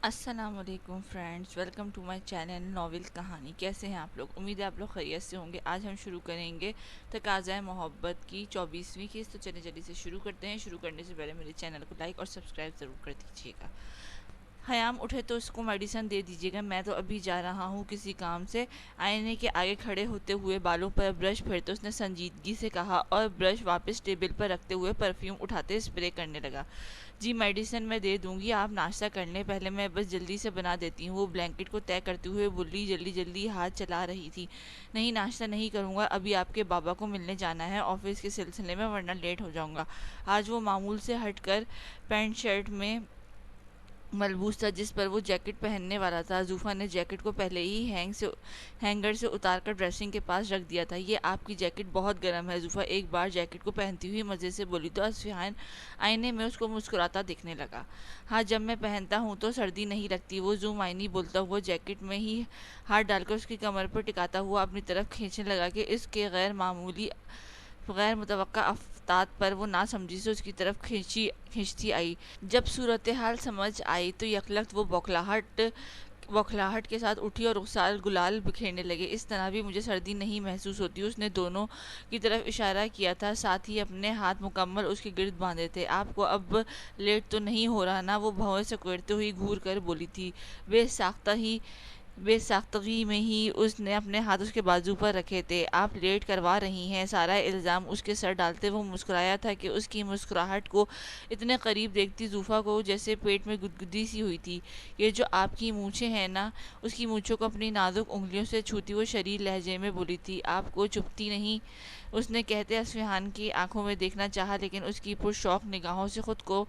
السلام علیکم friends, welcome to my channel novel کہانی۔ کیسے ہیں آپ لوگ؟ امید ہے آپ لوگ خیریت سے ہوں گے۔ آج ہم شروع کریں گے تقاضۂ محبت کی 24ویں قسط۔ تو چلے جلدی سے شروع کرتے ہیں۔ شروع کرنے سے پہلے میرے چینل کو لائک اور سبسکرائب ضرور کر دیجیے گا۔ خیام اٹھے تو اس کو میڈیسن دے دیجیے گا، میں تو ابھی جا رہا ہوں کسی کام سے۔ آئینے کے آگے کھڑے ہوتے ہوئے بالوں پر برش پھیرتے اس نے سنجیدگی سے کہا اور برش واپس ٹیبل پر رکھتے ہوئے پرفیوم اٹھاتے اسپرے کرنے لگا۔ جی میڈیسن میں دے دوں گی، آپ ناشتہ کر لیں، پہلے میں بس جلدی سے بنا دیتی ہوں۔ وہ بلینکٹ کو طے کرتے ہوئے بلی جلدی جلدی ہاتھ چلا رہی تھی۔ نہیں، ناشتہ نہیں کروں گا، ابھی آپ کے بابا کو ملنے جانا ہے آفس کے سلسلے میں، ورنہ لیٹ ہو جاؤں گا۔ آج وہ معمول سے ہٹ کر پینٹ شرٹ میں ملبوس تھا جس پر وہ جیکٹ پہننے والا تھا۔ زوفا نے جیکٹ کو پہلے ہی ہینگر سے اتار کر ڈریسنگ کے پاس رکھ دیا تھا۔ یہ آپ کی جیکٹ بہت گرم ہے، زوفا ایک بار جیکٹ کو پہنتی ہوئی مزے سے بولی تو اصفہان آئینے میں اس کو مسکراتا دکھنے لگا۔ ہاں، جب میں پہنتا ہوں تو سردی نہیں لگتی۔ وہ زو معنی بولتا ہوا جیکٹ میں ہی ہاتھ ڈال کر اس کی کمر پر ٹکاتا ہوا اپنی طرف کھینچنے لگا کہ اس کے غیر متوقع افتاد پر وہ ناسمجھی سے اس کی طرف کھینچتی آئی۔ جب صورتحال سمجھ آئی تو یکلخت وہ بوکھلاہٹ کے ساتھ اٹھی اور رخسار گلال بکھیرنے لگے۔ اس طرح بھی مجھے سردی نہیں محسوس ہوتی۔ اس نے دونوں کی طرف اشارہ کیا تھا، ساتھ ہی اپنے ہاتھ مکمل اس کے گرد باندھے تھے۔ آپ کو اب لیٹ تو نہیں ہو رہا نا؟ وہ بھویں سکیڑتے ہوئی گھور کر بولی تھی۔ بے ساختگی میں ہی اس نے اپنے ہاتھ اس کے بازو پر رکھے تھے۔ آپ لیٹ کروا رہی ہیں، سارا الزام اس کے سر ڈالتے وہ مسکرایا تھا کہ اس کی مسکراہٹ کو اتنے قریب دیکھتی زوفا کو جیسے پیٹ میں گدگدی سی ہوئی تھی۔ یہ جو آپ کی مونچھیں ہیں نا، اس کی مونچھوں کو اپنی نازک انگلیوں سے چھوتی وہ شریر لہجے میں بولی تھی۔ آپ کو چبھتی نہیں؟ اس نے کہتے اصفہان کی آنکھوں میں دیکھنا چاہا، لیکن اس کی پرشوق نگاہوں سے خود کو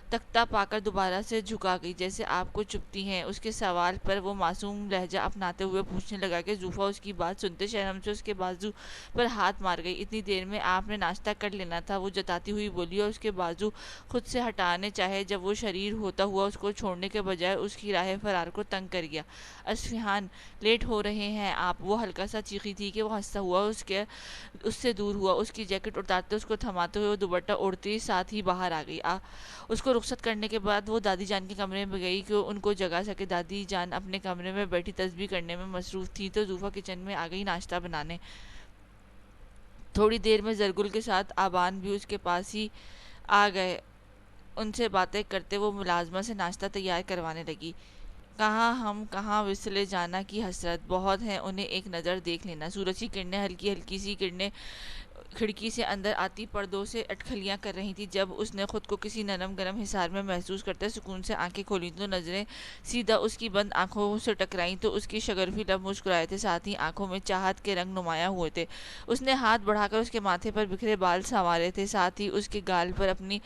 تختہ پا کر دوبارہ سے جھکا گئی۔ جیسے آپ کو چبھتی ہیں؟ اس کے سوال پر وہ معصوم لہجہ اپناتے ہوئے پوچھنے لگا کہ زوفا اس کی بات سنتے شرم سے اس کے بازو پر ہاتھ مار گئی۔ اتنی دیر میں آپ نے ناشتہ کر لینا تھا، وہ جتاتی ہوئی بولی اور اس کے بازو خود سے ہٹانے چاہے جب وہ شریر ہوتا ہوا اس کو چھوڑنے کے بجائے اس کی راہ فرار کو تنگ کر گیا۔ اصفہان، لیٹ ہو رہے ہیں آپ۔ وہ ہلکا سا چیخی تھی کہ وہ ہنستا ہوا اس سے دور ہوا، اس کی جیکٹ اتارتے اس کو تھماتے ہوئے وہ دوپٹہ اوڑھتے ساتھ ہی باہر آ گئی۔ اس کو رخصت کرنے کے بعد وہ دادی جان کے کمرے میں گئی کہ ان کو جگا سکے۔ دادی جان اپنے کمرے میں بیٹھی تسبیح کرنے میں مصروف تھی تو زوفا کچن میں آ گئی ناشتہ بنانے۔ تھوڑی دیر میں زرگل کے ساتھ آبان بھی اس کے پاس ہی آ گئے۔ ان سے باتیں کرتے وہ ملازمہ سے ناشتہ تیار کروانے لگی۔ کہاں ہم کہاں وصل جانا کی حسرت، بہت ہیں انہیں ایک نظر دیکھ لینا۔ سورج کی کرنیں ہلکی ہلکی سی کرنیں کھڑکی سے اندر آتی پردوں سے اٹکھلیاں کر رہی تھی۔ جب اس نے خود کو کسی نرم گرم حصار میں محسوس کرتے سکون سے آنکھیں کھولی تو نظریں سیدھا اس کی بند آنکھوں سے ٹکرائیں تو اس کی شگرفی لب مسکرائے تھے، ساتھ ہی آنکھوں میں چاہت کے رنگ نمایاں ہوئے تھے۔ اس نے ہاتھ بڑھا کر اس کے ماتھے پر بکھرے بال سنوارے تھے، ساتھ ہی اس کے گال پر اپنی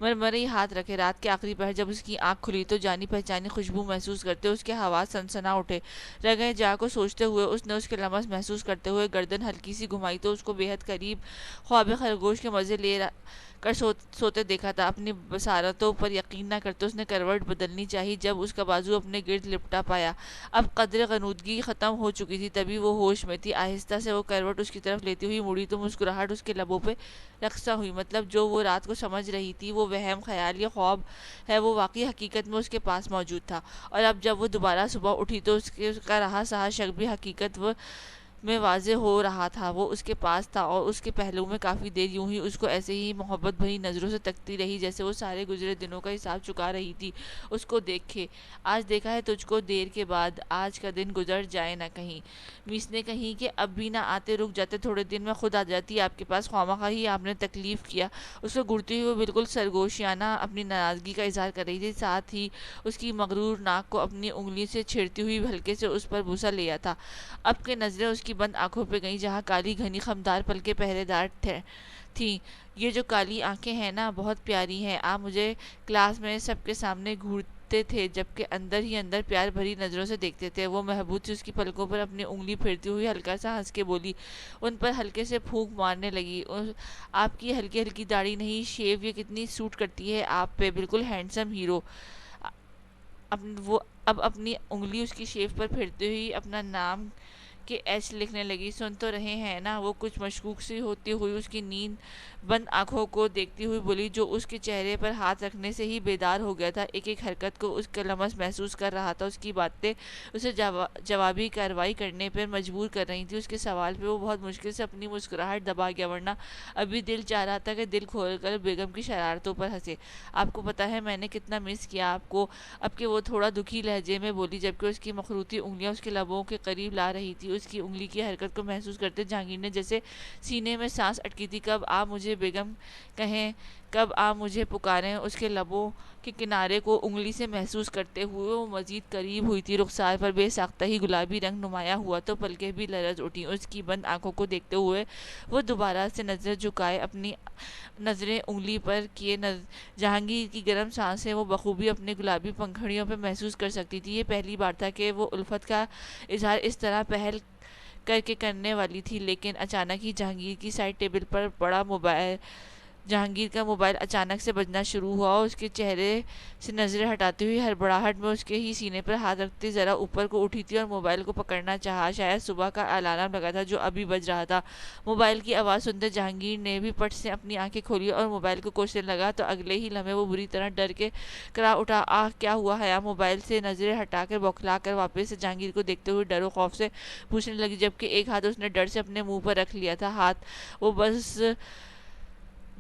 مرمری ہاتھ رکھے۔ رات کے آخری پہر جب اس کی آنکھ کھلی تو جانی پہچانی خوشبو محسوس کرتے اس کے حواس سنسنا اٹھے۔ رگیں جا کو سوچتے ہوئے اس نے اس کے لمس محسوس کرتے ہوئے گردن ہلکی سی گھمائی تو اس کو بے حد قریب خواب خرگوش کے مزے لے کر سوتے دیکھا تھا۔ اپنی بصارتوں پر یقین نہ کرتے اس نے کروٹ بدلنی چاہی جب اس کا بازو اپنے گرد لپٹا پایا۔ اب قدرے غنودگی ختم ہو چکی تھی، تبھی وہ ہوش میں تھی۔ آہستہ سے وہ کروٹ اس کی طرف لیتی ہوئی مڑی تو مسکراہٹ اس کے لبوں پہ رقصہ ہوئی۔ مطلب جو وہ رات کو سمجھ رہی تھی وہ وہم خیال یا خواب ہے، وہ واقعی حقیقت میں اس کے پاس موجود تھا۔ اور اب جب وہ دوبارہ صبح اٹھی تو اس کا رہا سہا شک بھی حقیقت میں واضح ہو رہا تھا۔ وہ اس کے پاس تھا اور اس کے پہلو میں کافی دیر یوں ہی اس کو ایسے ہی محبت بھری نظروں سے تکتی رہی جیسے وہ سارے گزرے دنوں کا حساب چکا رہی تھی۔ اس کو دیکھے، آج دیکھا ہے تجھ کو دیر کے بعد، آج کا دن گزر جائے نہ کہیں۔ میس نے کہیں کہ اب بھی نہ آتے، رک جاتے تھوڑے دن، میں خود آ جاتی آپ کے پاس، خواہ ہی آپ نے تکلیف کیا۔ اس کو گھڑتی ہوئی بالکل سرگوشیانہ اپنی ناراضگی کا اظہار کر رہی تھی، ساتھ ہی اس کی مغرور ناک کو اپنی انگلی سے چھیڑتی ہوئی ہلکے سے اس پر بوسہ لیا تھا۔ اب کے نظریں اس کی بند آنکھوں پہ گئیں جہاں کالی گھنی خمدار پلکیں پہرے دار تھیں۔ یہ جو کالی آنکھیں ہیں نا، بہت پیاری ہیں۔ آپ مجھے کلاس میں سب کے سامنے گھورتے تھے جبکہ اندر ہی اندر پیار بھری نظروں سے دیکھتے تھے۔ وہ محبوب سی اس کی پلکوں پر اپنی انگلی پھیرتی ہوئی ہلکا سا ہنس کے بولی، ان پر ہلکے سے پھونک مارنے لگی۔ آپ کی ہلکی ہلکی داڑھی نہیں شیو یہ کتنی سوٹ کرتی ہے آپ پہ، بالکل ہینڈسم ہیرو۔ وہ اب اپنی انگلی اس کی شیو پر پھیرتے ہوئی اپنا نام کہ ایچ لکھنے لگی۔ سن تو رہے ہیں نا؟ وہ کچھ مشکوک سی ہوتی ہوئی اس کی نیند بند آنکھوں کو دیکھتی ہوئی بولی، جو اس کے چہرے پر ہاتھ رکھنے سے ہی بیدار ہو گیا تھا۔ ایک ایک حرکت کو اس کا لمس محسوس کر رہا تھا۔ اس کی باتیں اسے جوابی کارروائی کرنے پر مجبور کر رہی تھی۔ اس کے سوال پہ وہ بہت مشکل سے اپنی مسکراہٹ دبا گیا، ورنہ ابھی دل چاہ رہا تھا کہ دل کھول کر بیگم کی شرارتوں پر ہنسے۔ آپ کو پتا ہے میں نے کتنا مس کیا آپ کو؟ اب کہ وہ تھوڑا دکھی لہجے میں بولی، جبکہ اس کی مخروطی انگلیاں اس کے لبوں کے قریب لا رہی تھی۔ اس کی انگلی کی حرکت کو محسوس کرتے جہانگیر نے جیسے سینے میں سانس اٹکی تھی، کب آپ مجھے بیگم کہیں، کب آپ مجھے پکاریں۔ اس کے لبوں کے کنارے کو انگلی سے محسوس کرتے ہوئے وہ مزید قریب ہوئی تھی۔ رخسار پر بے ساختہ ہی گلابی رنگ نمایاں ہوا تو پلکیں بھی لرز اٹھیں۔ اس کی بند آنکھوں کو دیکھتے ہوئے وہ دوبارہ سے نظر جھکائے، اپنی نظریں انگلی پر کیے۔ جہانگیر کی گرم سانسیں وہ بخوبی اپنے گلابی پنکھڑیوں پہ محسوس کر سکتی تھی۔ یہ پہلی بار تھا کہ وہ الفت کا اظہار اس طرح پہل کر کے کرنے والی تھی، لیکن اچانک ہی جہانگیر کی سائڈ ٹیبل پر پڑا جہانگیر کا موبائل اچانک سے بجنا شروع ہوا، اور اس کے چہرے سے نظریں ہٹاتے ہوئی ہڑبڑاہٹ میں اس کے ہی سینے پر ہاتھ رکھتے ذرا اوپر کو اٹھی تھی اور موبائل کو پکڑنا چاہا۔ شاید صبح کا الارم لگا تھا جو ابھی بج رہا تھا۔ موبائل کی آواز سنتے جہانگیر نے بھی پٹ سے اپنی آنکھیں کھولی اور موبائل کو کوسنے لگا، تو اگلے ہی لمحے وہ بری طرح ڈر کے کرا اٹھا۔ آہ کیا ہوا ہے؟ موبائل سے نظریں ہٹا کر بوکھلا کر واپس سے جہانگیر کو دیکھتے ہوئے ڈر و خوف سے پوچھنے لگی، جبکہ ایک ہاتھ اس نے ڈر سے اپنے منہ پر رکھ لیا تھا۔ ہاتھ وہ بس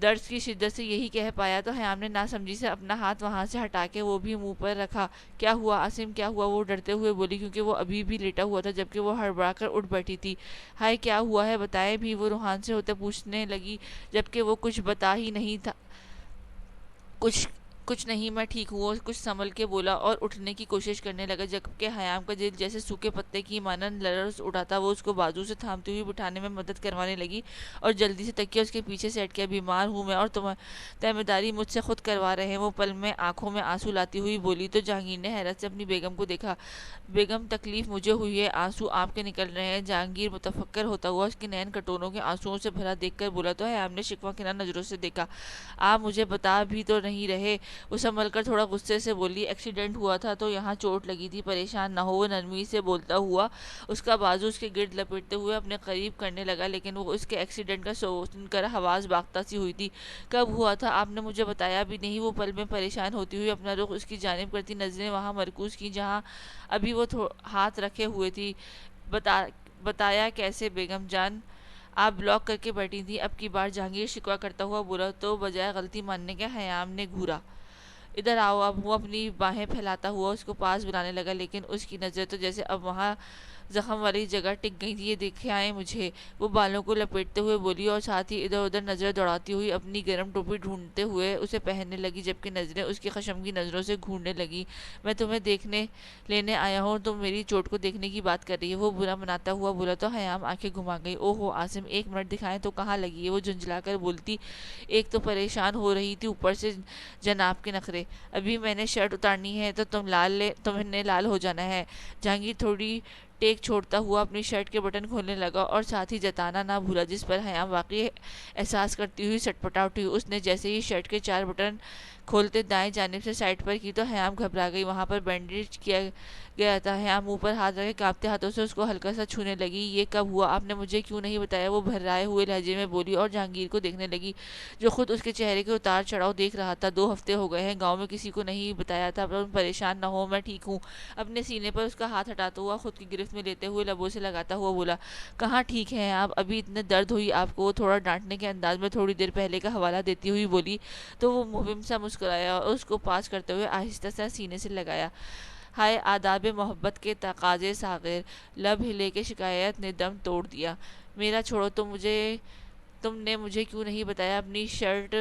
درد کی شدت سے یہی کہہ پایا تو حیام نے ناسمجھی سے اپنا ہاتھ وہاں سے ہٹا کے وہ بھی منہ پر رکھا۔ کیا ہوا عاصم، کیا ہوا؟ وہ ڈرتے ہوئے بولی، کیونکہ وہ ابھی بھی لیٹا ہوا تھا، جبکہ وہ ہڑبڑا کر اٹھ بیٹھی تھی۔ ہائے کیا ہوا ہے بتائیں بھی، وہ روحان سے ہوتے پوچھنے لگی، جبکہ وہ کچھ بتا ہی نہیں تھا۔ کچھ نہیں، میں ٹھیک ہوں، کچھ سنبھل کے بولا اور اٹھنے کی کوشش کرنے لگا، جبکہ حیام کا دل جیسے سوکھے پتے کی مانند لرز اٹھا تھا۔ وہ اس کو بازو سے تھامتی ہوئی بٹھانے میں مدد کروانے لگی اور جلدی سے تکیہ اس کے پیچھے سے ہٹ گیا۔ بیمار ہوں میں اور تیمارداری مجھ سے خود کروا رہے ہیں، وہ پل میں آنکھوں میں آنسو لاتی ہوئی بولی، تو جہانگیر نے حیرت سے اپنی بیگم کو دیکھا۔ بیگم تکلیف مجھے ہوئی ہے، آنسو آپ کے نکل رہے ہیں؟ جہانگیر متفکر ہوتا ہوا اس کے نین کٹوروں کے آنسوؤں سے بھرا دیکھ کر بولا، تو حیام نے شکوہ کناں نظروں سے دیکھا۔ آپ مجھے بتا بھی تو نہیں رہے؟ وہ سنبھل کر تھوڑا غصے سے بولی، ایکسیڈنٹ ہوا تھا تو یہاں چوٹ لگی تھی، پریشان نہ ہو۔ وہ نرمی سے بولتا ہوا اس کا بازو اس کے گرد لپیٹتے ہوئے اپنے قریب کرنے لگا، لیکن وہ اس کے ایکسیڈنٹ کا سن کر حواس باختہ سی ہوئی تھی۔ کب ہوا تھا؟ آپ نے مجھے بتایا بھی نہیں۔ وہ پل میں پریشان ہوتی ہوئی اپنا رخ اس کی جانب کرتی نظریں وہاں مرکوز کی جہاں ابھی وہ ہاتھ رکھے ہوئے تھی۔ بتایا کیسے بیگم جان؟ آپ بلاک کر کے بیٹھی تھی۔ اب کی بار جہانگیر شکوہ کرتا ہوا بولا، تو بجائے غلطی ماننے کے حیام نے گھورا۔ ادھر آؤ اب۔ وہ اپنی باہیں پھیلاتا ہوا اس کو پاس بلانے لگا، لیکن اس کی نظر تو جیسے اب وہاں زخم والی جگہ ٹک گئی تھی۔ یہ دکھائیں مجھے، وہ بالوں کو لپیٹتے ہوئے بولی، اور ساتھ ہی ادھر ادھر نظر دوڑاتی ہوئی اپنی گرم ٹوپی ڈھونڈتے ہوئے اسے پہننے لگی، جبکہ نظریں اس کی خشمگین نظروں سے گھورنے لگی۔ میں تمہیں لینے آیا ہوں، تم میری چوٹ کو دیکھنے کی بات کر رہی ہے؟ وہ برا مناتا ہوا بولا، تو حیام آنکھیں گھما گئی۔ او ہو عاصم، ایک منٹ دکھائیں تو کہاں لگی ہے؟ وہ جھنجھلا کر بولتی، ایک تو پریشان ہو رہی تھی، اوپر سے جناب کے نخرے۔ ابھی میں نے شرٹ اتارنی ہے تو تم نے لال ہو جانا ہے۔ جہانگیر تھوڑی ٹیک چھوڑتا ہوا اپنی شرٹ کے بٹن کھولنے لگا اور ساتھ ہی جتانا نہ بھولا، جس پر حیام واقعی احساس کرتی ہوئی سٹپٹا اٹھی۔ اس نے جیسے ہی شرٹ کے 4 بٹن کھولتے دائیں جانب سے سائڈ پر کی تو حیام گھبرا گئی۔ وہاں پر بینڈیج کیا گیا تھا۔ حیام منہ پر ہاتھ رکھے کانپتے ہاتھوں سے اس کو ہلکا سا چھونے لگی۔ یہ کب ہوا؟ آپ نے مجھے کیوں نہیں بتایا؟ وہ بھرائے ہوئے لہجے میں بولی اور جہانگیر کو دیکھنے لگی، جو خود اس کے چہرے کے اتار چڑھاؤ دیکھ رہا تھا۔ 2 ہفتے ہو گئے ہیں، گاؤں میں کسی کو نہیں بتایا تھا۔ تم پریشان نہ ہو، میں ٹھیک ہوں۔ اپنے سینے پر اس کا ہاتھ ہٹاتا ہوا خود کی گرفت میں لیتے ہوئے لبوں سے لگاتا ہوا بولا، کہاں ٹھیک ہیں آپ؟ ابھی اتنے درد ہوئی آپ کو؟ تھوڑا ڈانٹنے کے انداز میں تھوڑی دیر پہلے کا حوالہ دیتی ہوئی بولی، تو وہ مبہم سا مسکرایا اور اس کو پاس کرتے ہوئے آہستہ سا سینے سے لگایا۔ ہائے آداب محبت کے تقاضے صاغر، لب ہلے کے شکایت نے دم توڑ دیا۔ میرا چھوڑو، تم نے مجھے کیوں نہیں بتایا؟ اپنی شرٹ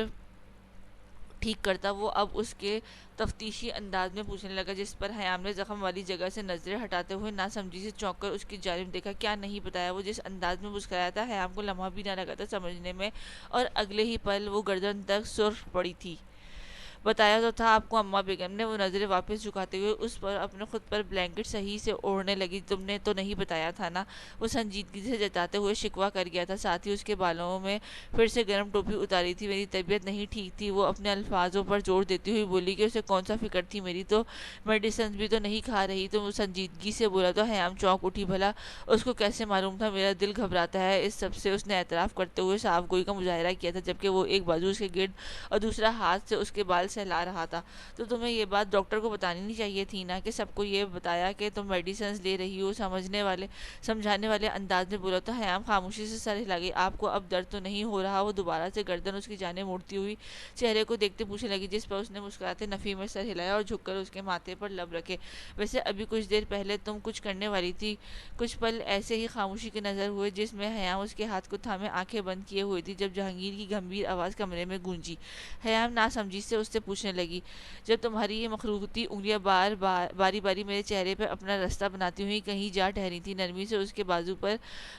ٹھیک کرتا وہ اب اس کے تفتیشی انداز میں پوچھنے لگا، جس پر حیام نے زخم والی جگہ سے نظریں ہٹاتے ہوئے ناسمجھی سے چونک کر اس کی جانب دیکھا۔ کیا نہیں بتایا؟ وہ جس انداز میں مسکرایا تھا، حیام کو لمحہ بھی نہ لگا تھا سمجھنے میں، اور اگلے ہی پل وہ گردن تک سرخ پڑی تھی۔ بتایا تو تھا آپ کو اما بیگم نے۔ وہ نظریں واپس جھکاتے ہوئے اس پر اپنے خود پر بلینکٹ صحیح سے اوڑھنے لگی۔ تم نے تو نہیں بتایا تھا نا؟ وہ سنجیدگی سے جتاتے ہوئے شکوہ کر گیا تھا، ساتھ ہی اس کے بالوں میں پھر سے گرم ٹوپی اتاری تھی۔ میری طبیعت نہیں ٹھیک تھی، وہ اپنے الفاظوں پر زور دیتی ہوئی بولی کہ اسے کون سا فکر تھی میری، تو میڈیسنز بھی تو نہیں کھا رہی۔ تو وہ سنجیدگی سے بولا تو حیام چونک اٹھی۔ بھلا اس کو کیسے معلوم تھا میرا دل گھبراتا ہے؟ اس سب سے اس نے اعتراف کرتے ہوئے صاف گوئی کا مظاہرہ کیا تھا، جبکہ وہ ایک بازو اس کے گرد اور دوسرا ہاتھ سے اس کے بال سہلا رہا تھا۔ تو تمہیں یہ بات ڈاکٹر کو بتانی نہیں چاہیے تھی نا، کہ سب کو یہ بتایا کہ تم میڈیسنز لے رہی ہو؟ سمجھانے والے انداز میں بولا تو حیام خاموشی سے سر ہلا گئی۔ آپ کو اب درد تو نہیں ہو رہا؟ وہ دوبارہ سے گردن اس کی جانب موڑتی ہوئی چہرے کو دیکھتے پوچھنے لگی، جس پر اس نے مسکراتے نفی میں سر ہلایا اور جھک کر اس کے ماتھے پر لب رکھے۔ ویسے ابھی کچھ دیر پہلے تم کچھ کرنے والی تھی۔ کچھ پل ایسے ہی خاموشی کے نظر ہوئے، جس میں حیام اس کے ہاتھ کو تھامے آنکھیں بند کیے ہوئی تھی، جب جہانگیر کی گمبھیر آواز کمرے میں گونجی۔ حیام ناسمجھی سے اس سے پوچھنے لگی، جب تمہاری یہ مخروطی انگلیاں باری باری میرے چہرے پر اپنا رستہ بناتی ہوئی کہیں جا ٹھہری تھی؟ نرمی سے اس کے بازو پر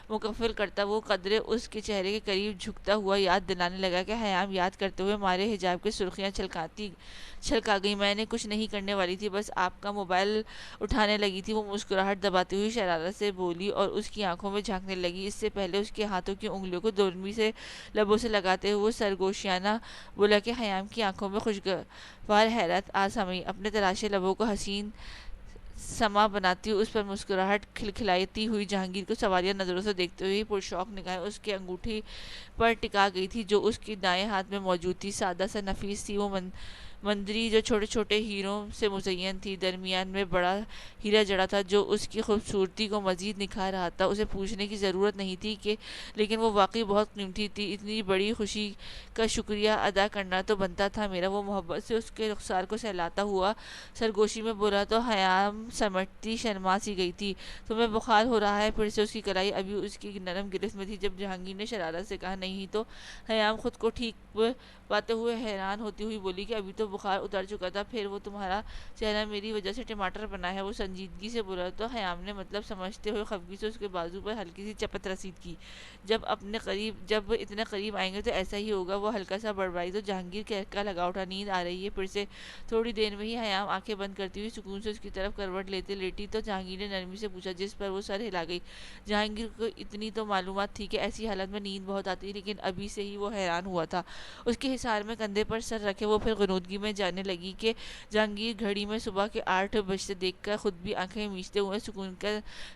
مکفل کرتا وہ قدرے اس کے چہرے کے قریب جھکتا ہوا یاد دلانے لگا کہ حیام یاد کرتے ہوئے مارے حجاب کے سرخیاں چھلکا گئی۔ میں نے کچھ نہیں کرنے والی تھی، بس آپ کا موبائل اٹھانے لگی تھی۔ وہ مسکراہٹ دباتی ہوئی شرارت سے بولی اور اس کی آنکھوں میں جھانکنے لگی۔ اس سے پہلے اس کے ہاتھوں کی انگلیوں کو نرمی سے لبوں سے لگاتے ہوئے سرگوشیانہ بولا کہ حیام کی آنکھوں میں خوشگوار حیرت آ سمئی۔ اپنے تراشے لبوں کو حسین سما بناتی ہوئی اس پر مسکراہٹ کھلکھلاتی ہوئی جہانگیر کو سوالیہ نظروں سے دیکھتے ہوئے پرشوق نگاہیں اس کے انگوٹھی پر ٹکا گئی تھی، جو اس کی دائیں ہاتھ میں موجود تھی۔ سادہ سا نفیس تھی وہ مندری، جو چھوٹے چھوٹے ہیروں سے مزین تھی۔ درمیان میں بڑا ہیرا جڑا تھا، جو اس کی خوبصورتی کو مزید نکھار رہا تھا۔ اسے پوچھنے کی ضرورت نہیں تھی لیکن وہ واقعی بہت قیمتی تھی۔ اتنی بڑی خوشی کا شکریہ ادا کرنا تو بنتا تھا میرا۔ وہ محبت سے اس کے رخسار کو سہلاتا ہوا سرگوشی میں بولا تو حیام سمٹتی شرما سی گئی تھی۔ تمہیں بخار ہو رہا ہے؟ پھر سے اس کی کلائی ابھی اس کی نرم گرفت میں تھی۔ جب جہانگیر نے شرارت سے کہا نہیں، تو حیام خود کو ٹھیک پاتے ہوئے حیران ہوتی ہوئی بولی کہ ابھی تو بخار اتر چکا تھا، پھر وہ تمہارا چہرہ میری وجہ سے ٹماٹر بنا ہے۔ وہ سنجیدگی سے بولا تو حیام نے مطلب سمجھتے ہوئے خفگی سے اس کے بازو پر ہلکی سی چپت رسید کی۔ جب اتنے قریب آئیں گے تو ایسا ہی ہوگا۔ وہ ہلکا سا بڑبڑائی تو جہانگیر کا لگا اٹھا، نیند آ رہی ہے پھر سے؟ تھوڑی دیر میں ہی حیام آنکھیں بند کرتی ہوئی سکون سے اس کی طرف کروٹ لیٹی تو جہانگیر نے نرمی سے پوچھا، جس پر وہ سر ہلا گئی۔ جہانگیر کو اتنی تو معلومات تھی کہ ایسی حالت میں نیند بہت آتی ہے، لیکن ابھی سے ہی وہ حیران ہوا تھا۔ اس کے حصار میں کندھے پر سر رکھے وہ پھر غنودگی میں جانے لگی کہ جہانگیر گھڑی میں صبح کے 8 بجتے دیکھ کر خود بھی آنکھیں میچتے ہوئے سکون کا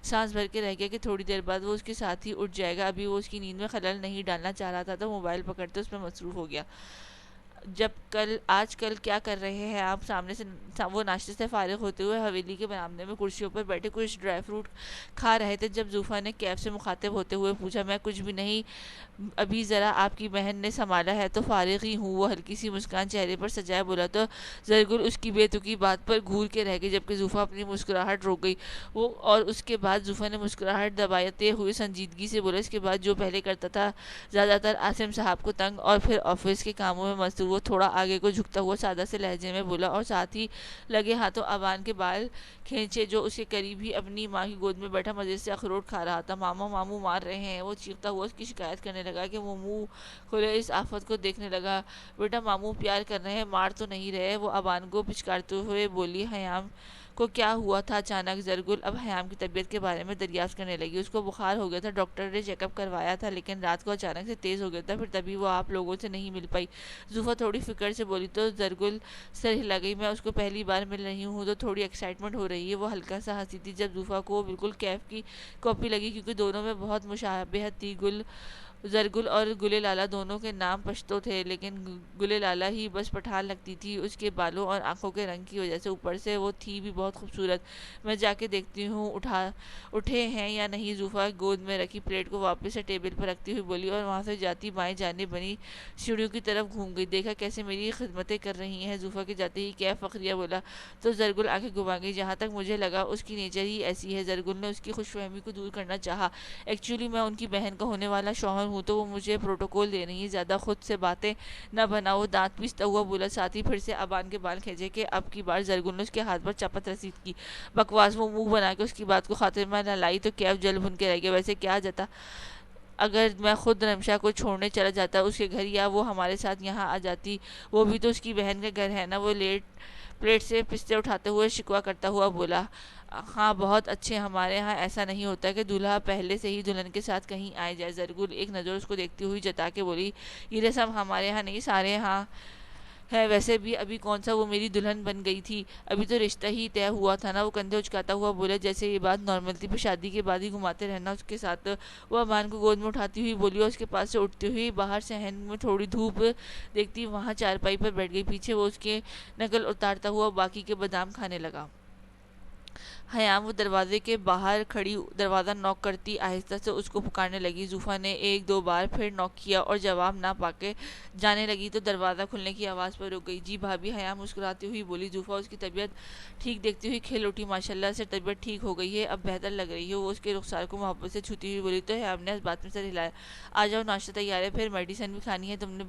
سانس بھر کے رہ گیا کہ تھوڑی دیر بعد وہ اس کے ساتھ ہی اٹھ جائے گا۔ ابھی وہ اس کی نیند میں خلل نہیں ڈالنا چاہ رہا تھا، تو موبائل پکڑتے اس میں مصروف ہو گیا۔ آج کل کیا کر رہے ہیں آپ؟ سامنے سے وہ ناشتے سے فارغ ہوتے ہوئے حویلی کے برآمدے میں کرسیوں پر بیٹھے کچھ ڈرائی فروٹ کھا رہے تھے، جب زوفا نے کیف سے مخاطب ہوتے ہوئے پوچھا۔ میں کچھ بھی نہیں، ابھی ذرا آپ کی بہن نے سنبھالا ہے تو فارغ ہی ہوں۔ وہ ہلکی سی مسکان چہرے پر سجائے بولا تو زرگل اس کی بے تکی بات پر گھور کے رہ گئی، جبکہ زوفا اپنی مسکراہٹ روک گئی۔ اور اس کے بعد زوفا نے مسکراہٹ دباتے ہوئے سنجیدگی سے بولا، اس کے بعد جو پہلے کرتا تھا زیادہ تر عاصم صاحب کو تنگ اور پھر آفس کے کاموں میں مصروف۔ وہ تھوڑا آگے کو جھکتا ہوا سادہ سے لہجے میں بولا اور ساتھ ہی لگے ہاتھوں ابان کے بال کھینچے، جو اس کے قریب ہی اپنی ماں کی گود میں بیٹھا مزے سے اخروٹ کھا رہا تھا۔ ماما ماموں مار رہے ہیں؟ وہ چیختا ہوا اس کی شکایت کرنے لگا کہ وہ منہ کھولے اس آفت کو دیکھنے لگا۔ بیٹا ماموں پیار کر رہے ہیں، مار تو نہیں رہے؟ وہ ابان کو پچکارتے ہوئے بولی۔ حیام کو کیا ہوا تھا اچانک؟ زرگل اب حیام کی طبیعت کے بارے میں دریافت کرنے لگی۔ اس کو بخار ہو گیا تھا، ڈاکٹر نے چیک اپ کروایا تھا، لیکن رات کو اچانک سے تیز ہو گیا تھا، پھر تبھی وہ آپ لوگوں سے نہیں مل پائی۔ زوفا تھوڑی فکر سے بولی تو زرگل سر ہلا گئی۔ میں اس کو پہلی بار مل رہی ہوں تو تھوڑی ایکسائٹمنٹ ہو رہی ہے۔ وہ ہلکا سا ہنسی تھی جب زوفا کو وہ بالکل کیف کی کاپی لگی، کیونکہ دونوں میں بہت مشابہت تھی۔ زرگل اور گلے لالا دونوں کے نام پشتو تھے، لیکن گلے لالا ہی بس پٹھان لگتی تھی اس کے بالوں اور آنکھوں کے رنگ کی وجہ سے، اوپر سے وہ تھی بھی بہت خوبصورت۔ میں جا کے دیکھتی ہوں اٹھے ہیں یا نہیں۔ زوفا گود میں رکھی پلیٹ کو واپس سے ٹیبل پر رکھتی ہوئی بولی اور وہاں سے جاتی بائیں جانب بنی سیڑھیوں کی طرف گھوم گئی۔ دیکھا کیسے میری خدمتیں کر رہی ہیں؟ زوفا کے جاتے ہی کیف فخریہ بولا تو زرگل آنکھیں گھما گئی۔ جہاں تک مجھے لگا اس کی نیچر ہی ایسی ہے۔ زرگل نے اس کی خوش فہمی کو دور کرنا چاہا۔ ایکچولی میں ان کی بہن کا ہونے والا شوہر ہوں، تو وہ مجھے پروٹوکول دے رہی ہیں، زیادہ خود سے باتیں نہ بناؤ۔ دانت پیستا ہوا بولا، ساتھ ہی پھر سے ابان کے بال کھینچے کہ اب کی بار زرگل نے اس کے ہاتھ پر چپت رسید کی۔ بکواس! وہ منہ بنا کے اس کی بات کو خاطر میں نہ لائی تو کیف جل بھن کے رہ گیا۔ ویسے کیا اگر میں خود رمشا کو چھوڑنے چلا جاتا اس کے گھر، یا وہ ہمارے ساتھ یہاں آ جاتی، وہ بھی تو اس کی بہن کا گھر ہے نا۔ وہ پلیٹ سے پستے اٹھاتے ہوئے شکوہ کرتا ہوا بولا، ہاں بہت اچھے، ہمارے ہاں ایسا نہیں ہوتا کہ دولہا پہلے سے ہی دلہن کے ساتھ کہیں آئے جائے۔ زرگل ایک نظر اس کو دیکھتی ہوئی جتا کے بولی، یہ رسم ہمارے ہاں نہیں، سارے ہاں ہے۔ ویسے بھی ابھی کون سا وہ میری دلہن بن گئی تھی، ابھی تو رشتہ ہی طے ہوا تھا نا۔ وہ کندھے اچکاتا ہوا بولا جیسے یہ بات نارمل تھی، پھر شادی کے بعد ہی گھماتے رہنا اس کے ساتھ۔ وہ امان کو گود میں اٹھاتی ہوئی بولی اور اس کے پاس سے اٹھتی ہوئی باہر صحن میں تھوڑی دھوپ دیکھتی وہاں چارپائی پر بیٹھ گئی۔ پیچھے وہ اس کے نقل اتارتا ہوا باقی کے بادام کھانے لگا۔ حیام وہ دروازے کے باہر کھڑی دروازہ نوک کرتی آہستہ سے اس کو پکارنے لگی۔ زوفا نے ایک دو بار پھر نوک کیا اور جواب نہ پا کے جانے لگی تو دروازہ کھلنے کی آواز پر رک گئی۔ جی بھابی، حیام مسکراتی ہوئی بولی۔ زوفا اس کی طبیعت ٹھیک دیکھتی ہوئی کھل اٹھی، ماشاءاللہ سے طبیعت ٹھیک ہو گئی ہے، اب بہتر لگ رہی ہے۔ وہ اس کے رخسار کو محبت سے چھوتی ہوئی بولی تو حیام نے اس بات میں سر ہلایا، آ جاؤ ناشتہ تیار ہے، پھر میڈیسن بھی کھانی ہے تم نے؟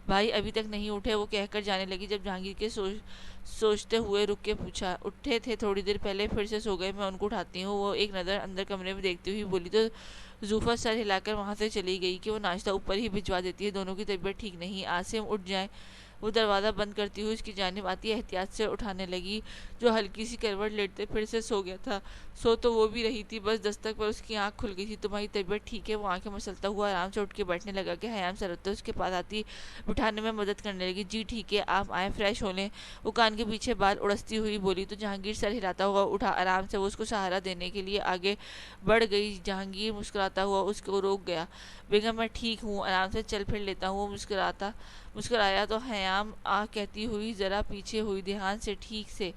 بھائی ابھی تک نہیں اٹھے، وہ کہہ کر جانے لگی جب جہانگیر کے سوچتے ہوئے رک کے پوچھا، اٹھے تھے تھوڑی دیر پہلے، پھر سے سو گئے، میں ان کو اٹھاتی ہوں۔ وہ ایک نظر اندر کمرے میں دیکھتی ہوئی بولی تو زوفا سر ہلا کر وہاں سے چلی گئی کہ وہ ناشتہ اوپر ہی بھجوا دیتی ہے، دونوں کی طبیعت ٹھیک نہیں، عاصم اٹھ جائیں۔ وہ دروازہ بند کرتی ہوئی اس کی جانب آتی احتیاط سے اٹھانے لگی، جو ہلکی سی کروٹ لیٹتے پھر سے سو گیا تھا۔ سو تو وہ بھی رہی تھی، بس دستک پر اس کی آنکھ کھل گئی تھی۔ تمہاری طبیعت ٹھیک ہے؟ وہ آنکھیں مسلتا ہوا آرام سے اٹھ کے بیٹھنے لگا کہ حیام سرتے اس کے پاس آتی بٹھانے میں مدد کرنے لگی۔ جی ٹھیک ہے، آپ آئیں، فریش ہو لیں۔ وہ کان کے پیچھے بال اڑستی ہوئی بولی تو جہانگیر سر ہلاتا ہوا اٹھا، آرام سے وہ اس کو سہارا دینے کے لیے آگے بڑھ گئی۔ جہانگیر مسکراتا ہوا اس کو روک گیا۔ بیگم میں ٹھیک ہوں، آرام سے چل پھر لیتا ہوں۔ وہ مسکرایا تو حیام کہتی ہوئی ذرا پیچھے ہوئی، دھیان سے، ٹھیک سے۔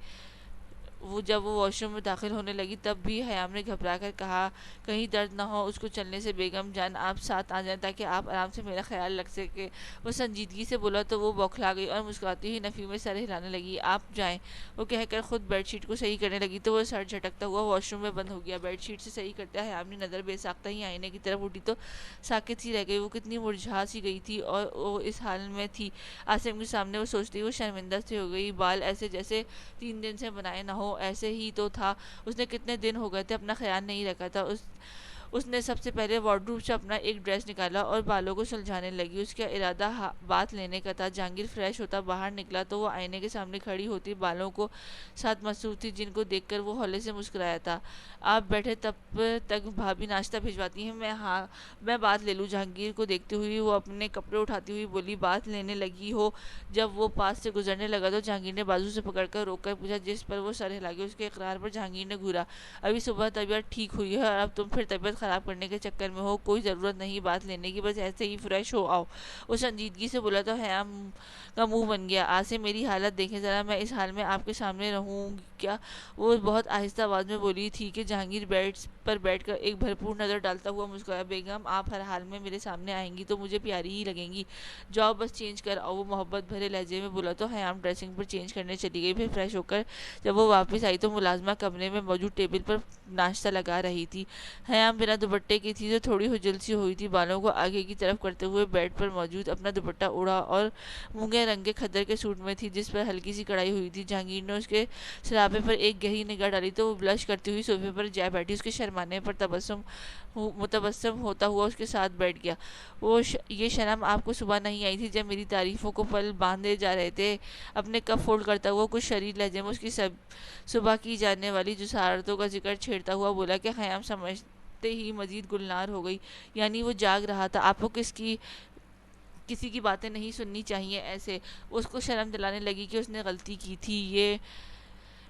جب وہ واش روم میں داخل ہونے لگی تب بھی حیام نے گھبرا کر کہا، کہیں درد نہ ہو اس کو چلنے سے؟ بیگم جان آپ ساتھ آ جائیں تاکہ آپ آرام سے میرا خیال رکھ سکے۔ وہ سنجیدگی سے بولا تو وہ بوکھلا گئی اور مسکراتی ہوئی نفی میں سر ہلانے لگی۔ آپ جائیں، وہ کہہ کر خود بیڈ شیٹ کو صحیح کرنے لگی تو وہ سر جھٹکتا ہوا واش روم میں بند ہو گیا۔ بیڈ شیٹ سے صحیح کرتے حیام نے نظر بے ساختہ ہی آئینے کی طرف اٹھی تو ساکت سی رہ گئی۔ وہ کتنی مرجھا سی گئی تھی اور وہ اس حال میں تھی عاصم کے سامنے۔ وہ سوچتی وہ شرمندہ سی ہو گئی، بال ایسے جیسے 3 دن سے بنائے نہ ہو، ایسے ہی تو تھا۔ اس نے کتنے دن ہو گئے تھے اپنا خیال نہیں رکھا تھا۔ اس نے سب سے پہلے وارڈروب سے اپنا ایک ڈریس نکالا اور بالوں کو سلجھانے لگی۔ اس کا ارادہ بات لینے کا تھا۔ جہانگیر فریش ہوتا باہر نکلا تو وہ آئینے کے سامنے کھڑی ہوتی بالوں کو ساتھ مصروف تھی، جن کو دیکھ کر وہ ہولے سے مسکرایا تھا۔ آپ بیٹھے تب تک بھابی ناشتہ بھجواتی ہیں، میں بات لے لوں؟ جہانگیر کو دیکھتے ہوئی وہ اپنے کپڑے اٹھاتی ہوئی بولی، بات لینے لگی ہو؟ جب وہ پاس سے گزرنے لگا تو جہانگیر نے بازو سے پکڑ کر روک کر پوچھا، جس پر وہ سر ہلا گئی۔ اس کے اقرار پر جہانگیر نے گھورا، ابھی صبح طبیعت ٹھیک ہوئی ہے اور اب تم پھر طبیعت خراب کرنے کے چکر میں ہو؟ کوئی ضرورت نہیں بات لینے کی، بس ایسے ہی فریش ہو آؤ۔ وہ سنجیدگی سے بولا تو حیام کا منہ بن گیا۔ عاصم میری حالت دیکھیں ذرا، میں اس حال میں آپ کے سامنے رہوں کیا؟ وہ بہت آہستہ آواز میں بولی تھی کہ جہانگیر بیڈ پر بیٹھ کر ایک بھرپور نظر ڈالتا ہوا مسکرایا، بیگم آپ ہر حال میں میرے سامنے آئیں گی تو مجھے پیاری ہی لگیں گی، جاؤ بس چینج کر آؤ۔ وہ محبت بھرے لہجے میں بولا تو حیام ڈریسنگ پر چینج کرنے چلی گئی۔ پھر فریش ہو کر جب وہ واپس آئی تو ملازمہ کمرے میں موجود ٹیبل پر ناشتہ لگا رہی تھی۔ حیام بنا دوپٹے کی تھی تو تھوڑی ہجل سی ہوئی تھی، بالوں کو آگے کی طرف کرتے ہوئے بیڈ پر موجود اپنا دوپٹہ اوڑھا اور مونگے رنگ کے کھدر کے سوٹ میں تھی جس پر ہلکی سی کڑھائی ہوئی تھی۔ جہانگیر نے اس کے سراپے پر ایک گہری نگاہ ڈالی تو وہ بلش کرتی ہوئی صوفے پر جا بیٹھی، اس کے شرمانے پر متبسم ہوتا ہوا اس کے ساتھ بیٹھ گیا۔ یہ شرم آپ کو صبح نہیں آئی تھی جب میری تعریفوں کو پل باندھے جا رہے تھے؟ اپنے کپ فولڈ کرتا ہوا کچھ شریر لہجے میں اس کی صبح کی جانے والی جسارتوں کا ذکر چھیڑتا ہوا بولا کہ حیام سمجھتے ہی مزید گلنار ہو گئی، یعنی وہ جاگ رہا تھا، آپ کو کسی کی باتیں نہیں سننی چاہیے ایسے؟ اس کو شرم دلانے لگی کہ اس نے غلطی کی تھی، یہ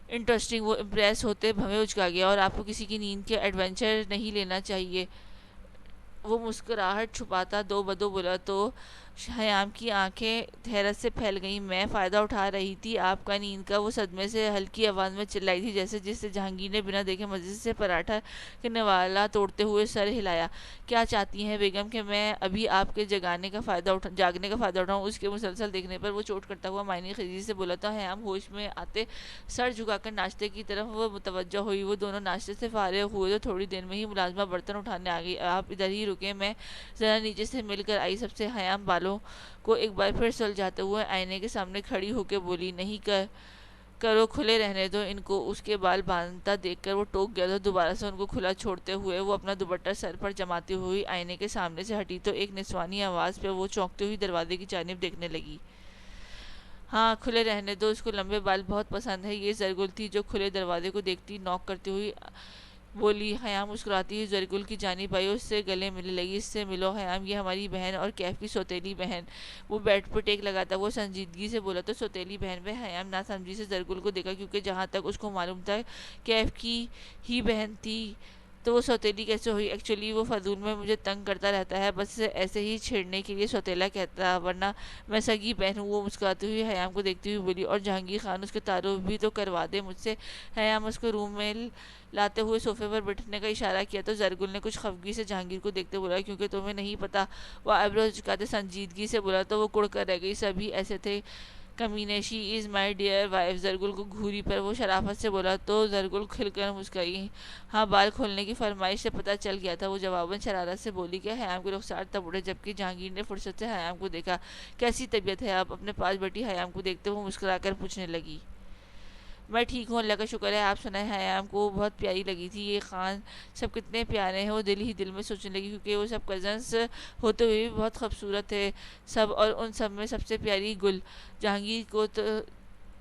انٹرسٹنگ۔ وہ امپریس ہوتے بھویں اچکا گیا، اور آپ کو کسی کی نیند کے ایڈونچر نہیں لینا چاہیے۔ وہ مسکراہٹ چھپاتا دو بدو بولا تو حیام کی آنکھیں حیرت سے پھیل گئیں۔ میں فائدہ اٹھا رہی تھی آپ کا نیند کا؟ وہ صدمے سے ہلکی آواز میں چلائی تھی جس سے جہانگیر نے بنا دیکھے مزے سے پراٹھا کے نوالا توڑتے ہوئے سر ہلایا۔ کیا چاہتی ہیں بیگم کہ میں ابھی آپ کے جاگنے کا فائدہ اٹھاؤں؟ اس کے مسلسل دیکھنے پر وہ چوٹ کرتا ہوا معنی خیزی سے بولا تو حیام ہوش میں آتے سر جھکا کر ناشتے کی طرف وہ متوجہ ہوئی۔ وہ دونوں ناشتے سے فارغ ہوئے تو تھوڑی دیر میں ہی ملازمہ برتن اٹھانے آ گئی۔ آپ ادھر ہی رکیں، میں ذرا نیچے سے مل کر آئی سب سے۔ حیام بالوں کو ایک بار پھر سلجھاتے ہوئے آئینے کے سامنے کھڑی ہو کے بولی، کرو، کھلے رہنے دو ان کو۔ اس کے بال باندھتا دیکھ کر وہ ٹوک گیا تو دوبارہ سے ان کو کھلا چھوڑتے ہوئے وہ اپنا دوپٹہ سر پر جماتی ہوئی آئینے کے سامنے سے ہٹی تو ایک نسوانی آواز پہ وہ چونکتی ہوئی دروازے کی جانب دیکھنے لگی۔ ہاں کھلے رہنے دو، اس کو لمبے بال بہت پسند ہے، یہ زرگل تھی جو کھلے دروازے کو دیکھتی نوک کرتی ہوئی بولی۔ حیام مسکراتی ہوئی زرگل کی جانب آئی، اس سے گلے ملنے لگی۔ اس سے ملو حیام، یہ ہماری بہن اور کیف کی سوتیلی بہن۔ وہ بیڈ پر ٹیک لگاتا وہ سنجیدگی سے بولا تو سوتیلی بہن میں حیام ناسمجھی سے زرگل کو دیکھا، کیونکہ جہاں تک اس کو معلوم تھا کیف کی ہی بہن تھی، تو وہ سوتیلی کیسے ہوئی؟ ایکچولی وہ فضول میں مجھے تنگ کرتا رہتا ہے، بس ایسے ہی چھیڑنے کے لیے سوتیلا کہتا، ورنہ میں سگی بہن ہوں۔ وہ مسکراتی ہوئی حیام کو دیکھتی ہوئی بولی، اور جہانگیر خان اس کے تعارف بھی تو کروا دے مجھ سے۔ حیام اس کو روم میں لاتے ہوئے صوفے پر بیٹھنے کا اشارہ کیا تو زرگل نے کچھ خفگی سے جہانگیر کو دیکھتے بولا، کیونکہ تمہیں نہیں پتا؟ وہ آئیبروز جھکاتے سنجیدگی سے بولا تو وہ کڑ کر رہ گئی۔ سبھی ایسے تھے کمینے، شی از مائی ڈیئر وائف۔ زرگل کو گھوری پر وہ شرافت سے بولا تو زرگل کھل کر مسکرائی۔ ہاں بال کھولنے کی فرمائش سے پتہ چل گیا تھا، وہ جواباً شرارت سے بولی کہ حیام کے رخسار تب اٹھے جبکہ جہانگیر نے فرصت سے حیام کو دیکھا۔ کیسی طبیعت ہے آپ؟ اپنے پاس بیٹھی حیام کو دیکھتے وہ مسکرا کر پوچھنے لگی۔ میں ٹھیک ہوں، اللہ کا شکر ہے، آپ سنائیں؟ حیام کو بہت پیاری لگی تھی یہ خان سب کتنے پیارے ہیں، وہ دل ہی دل میں سوچنے لگی، کیونکہ وہ سب کزنس ہوتے ہوئے بھی بہت خوبصورت تھے سب، اور ان سب میں سب سے پیاری گل جہانگیر کو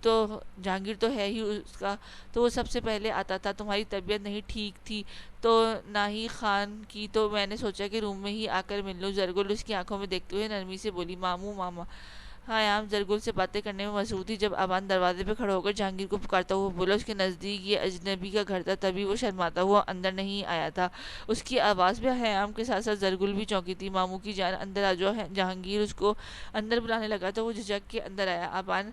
تو جہانگیر تو ہے ہی اس کا، تو وہ سب سے پہلے آتا تھا۔ تمہاری طبیعت نہیں ٹھیک تھی تو نہ ہی خان کی، تو میں نے سوچا کہ روم میں ہی آ کر مل لوں۔ زرگل اس کی آنکھوں میں دیکھتے ہوئے نرمی سے بولی، ماموں ماما۔ حیام زرگل سے باتیں کرنے میں مصروف تھی جب آبان دروازے پہ کھڑا ہو کر جہانگیر کو پکارتا ہوا بولا۔ اس کے نزدیک یہ اجنبی کا گھر تھا، تبھی وہ شرماتا ہوا اندر نہیں آیا تھا۔ اس کی آواز پہ حیام کے ساتھ ساتھ زرگل بھی چونکی تھی۔ ماموں کی جان اندر آ جاؤ۔ جہانگیر اس کو اندر بلانے لگا تو وہ جھجک کے اندر آیا۔ آبان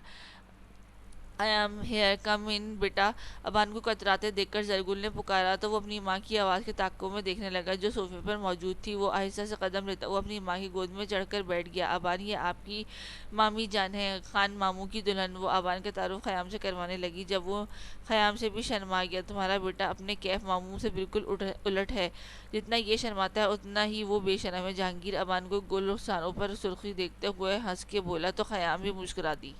آئی ایم ہیئر، کم ان بیٹا۔ ابان کو کتراتے دیکھ کر زرگل نے پکارا تو وہ اپنی ماں کی آواز کے تعاقب میں دیکھنے لگا جو صوفے پر موجود تھی۔ وہ آہستہ سے قدم لیتا وہ اپنی ماں کی گود میں چڑھ کر بیٹھ گیا۔ ابان، یہ آپ کی مامی جان ہے، خان ماموں کی دلہن۔ وہ ابان کا تعارف خیام سے کروانے لگی جب وہ خیام سے بھی شرما گیا۔ تمہارا بیٹا اپنے کیف ماموں سے بالکل الٹ ہے، جتنا یہ شرماتا ہے اتنا ہی وہ بے شرم ہے۔ جہانگیر ابان کو گل رخساروں پر سرخی دیکھتے ہوئے ہنس کے بولا تو خیام بھی مسکرا دی۔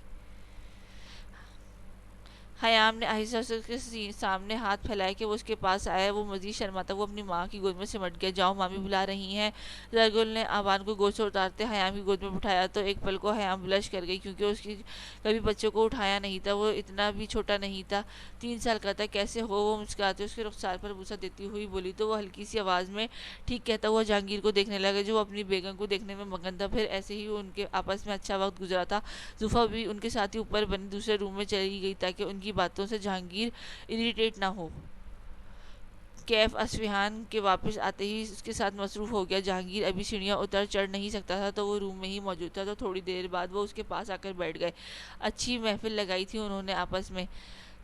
حیام نے آہستہ سے اس کے سامنے ہاتھ پھیلائے کہ وہ اس کے پاس آئے۔ وہ مزید شرماتا وہ اپنی ماں کی گود میں سمٹ گیا۔ جاؤ، مامی بلا رہی ہیں۔ زرگل نے آبان کو گود سے اتارتے حیام کی گود میں بٹھایا تو ایک پل کو حیام بلش کر گئی، کیونکہ اس کی کبھی بچوں کو اٹھایا نہیں تھا، وہ اتنا بھی چھوٹا نہیں تھا، 3 سال کا تھا۔ کیسے ہو؟ وہ مسکراتے اس کے رخسار پر بوسہ دیتی ہوئی بولی تو وہ ہلکی سی آواز میں ٹھیک کہتا ہوا جہانگیر کو دیکھنے لگا جو وہ اپنی بیگم کو دیکھنے میں مگن تھا۔ پھر ایسے ہی ان کے آپس میں اچھا وقت گزرا تھا۔ زوفا بھی ان کے ساتھ ہی اوپر بنے دوسرے روم میں چلی گئی تاکہ ان کی باتوں سے جہانگیر اریٹیٹ نہ ہو۔ کیف اصفہان کے واپس آتے ہی اس کے ساتھ مصروف ہو گیا۔ جہانگیر ابھی سیڑھیاں اتر چڑھ نہیں سکتا تھا تو وہ روم میں ہی موجود تھا، تو تھوڑی دیر بعد وہ اس کے پاس آ کر بیٹھ گئے۔ اچھی محفل لگائی تھی انہوں نے آپس میں،